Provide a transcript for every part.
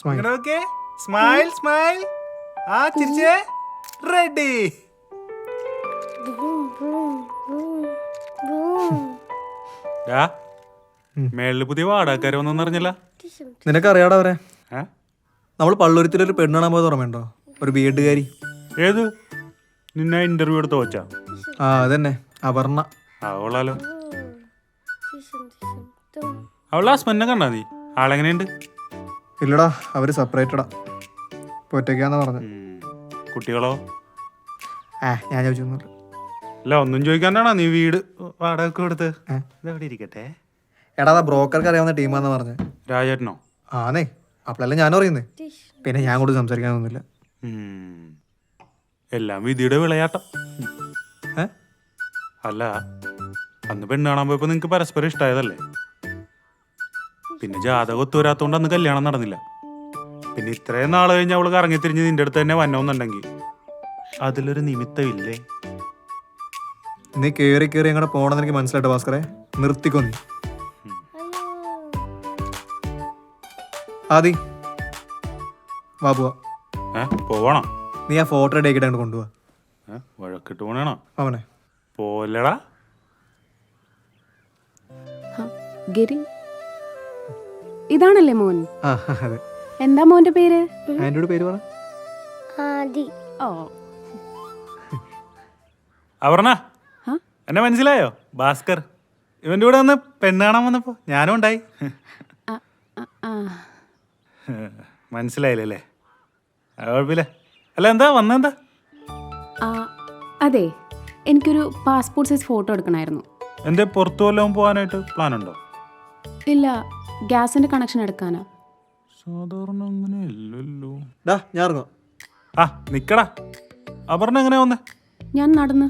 Smile. Okay smile smile ആ ചിരിച്ചേ ready മേളില് പുതിയ വാടകക്കാരെ ഒന്നും അറിഞ്ഞില്ല. നിനക്കറിയാടാ അവരെ? ഏ? നമ്മൾ പള്ളുരുത്തിലൊരു പെണ്ണ് കാണാൻ പോയത് ഓർമ്മയുണ്ടോ? ഒരു ബിഎഡുകാരി. ഏത് നിന്നെ ഇന്റർവ്യൂ എടുത്ത് വെച്ചാ? ആ അതന്നെ, അപർണ. അവളാലോ അവളെ ഹസ്ബൻഡിനെ കണ്ടാ നീ? ആളെങ്ങനെയുണ്ട്? ഇല്ലടാ, അവര് സെപ്പറേറ്റഡാ. ഒറ്റയ്ക്കാന്ന് പറഞ്ഞു. കുട്ടികളോ? ഞാൻ ചോദിച്ചൊന്നുമില്ല. അല്ല ഒന്നും ചോദിക്കാണ്ടാണോ നീ വീട് വാടക കൊടുത്ത്? ഇതെവിടെ ഇരിക്കട്ടെ. എടാ അതാ ബ്രോക്കർക്ക് അറിയാവുന്ന ടീമാന്ന് പറഞ്ഞു. രാജേട്ടനോ? ആന്നേ, അപ്പോഴല്ലേ ഞാനും അറിയുന്നേ. പിന്നെ ഞാൻ കൂടി സംസാരിക്കാനൊന്നുമില്ല. എല്ലാം വിധിയുടെ വിളയാട്ടം. ഏ? അല്ല അന്ന് പെണ്ണ് കാണാൻ പോയപ്പോ നിങ്ങക്ക് പരസ്പരം ഇഷ്ടമായതല്ലേ? പിന്നെ ജാതകം ഒത്തുവരാത്തോണ്ട് അന്ന് കല്യാണം നടന്നില്ല. പിന്നെ ഇത്രയും നാള് കഴിഞ്ഞ് അവള് കറങ്ങി തിരിഞ്ഞ് നിന്റെ അടുത്ത് തന്നെ വന്നോന്നുണ്ടെങ്കിൽ അതിലൊരു നിമിത്തമില്ലേ? നീ കേറി കേറി അങ്ങോട്ട് പോണെന്ന് എനിക്ക് മനസ്സിലായിട്ട് ഭാസ്കറെ. നിർത്തിക്കോ നീ. ആദി വാ പോവാ. പോവണോ? നീ ആ ഫോട്ടോ റെഡി ആക്കിയിട്ട് അങ്ങോട്ട് കൊണ്ടുപോവാ. വഴക്കിട്ട് പോണേണോ? അവനെ പോലടാ. ഗിരി, ഇതാണല്ലേ മോൻ? ആ അതെ. എന്താ മോന്റെ പേര്? ആന്റിയുടെ പേര് പറ. ആദി. ഓ, അപർണ എന്നെ മനസ്സിലായോ? ഭാസ്കർ ഇവന്റെ കൂടെ വന്ന് പെണ്ണ് കാണാൻ വന്നപ്പോ ഞാനും ഉണ്ടായി. മനസ്സിലായില്ലേ? കുഴപ്പമില്ല. അല്ല എന്താ വന്നെന്താ? അതെ, എനിക്കൊരു പാസ്പോർട്ട് സൈസ് ഫോട്ടോ എടുക്കണമായിരുന്നു. എന്റെ പുറത്തു വല്ലതും പോകാനായിട്ട് പ്ലാൻ ഉണ്ടോ? ഇല്ല, ഗ്യാസിന്റെ കണക്ഷൻ എടുക്കാനാ. സാധാരണ അങ്ങനെ ഇല്ലല്ലോ. ഡാ ഞാൻ ഇറങ്ങാം. നിക്കടാ. അപർണ എങ്ങനെയാ വന്നേ? ഞാൻ നടന്ന്.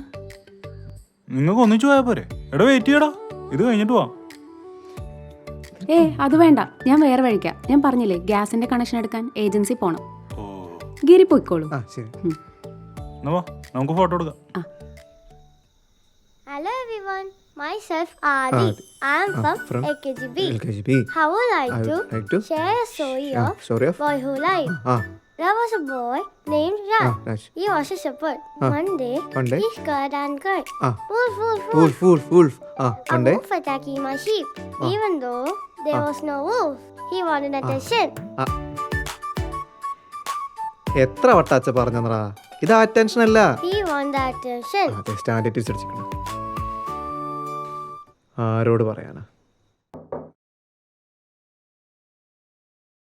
നിങ്ങൾക്ക് ഒന്നിച്ചു പോയാ പോരെ? എടാ വെയിറ്റ് ചെയ്യടാ, ഇത് കഴിഞ്ഞിട്ട് പോവാം. അത് വേണ്ട, ഞാൻ വേറെ വഴിക്കാം. ഞാൻ പറഞ്ഞില്ലേ ഗ്യാസിന്റെ കണക്ഷൻ എടുക്കാൻ ഏജൻസി പോണം. ഓ ഗിരി പോയിക്കോളൂ. ശരി. എന്നാ വാ, നമുക്ക് ഫോട്ടോ എടുക്കാം. Hello everyone, myself Adi. I am from LKGB. LKGB. How would I I to would like to share a story of story of boy who lied. There was a boy named Raj. He was a shepherd. One day, he scared and cried, "Wolf, wolf, wolf!" Wolf, wolf. A wolf attacking my sheep. Even though there was no wolf, he wanted attention. എത്ര വട്ടാച്ച പറഞ്ഞെന്നടാ, ഇത് attention അല്ല. He wanted attention. അതെ, standard അടിച്ചിട്ടുണ്ട്. ആരോട് പറയാനാ?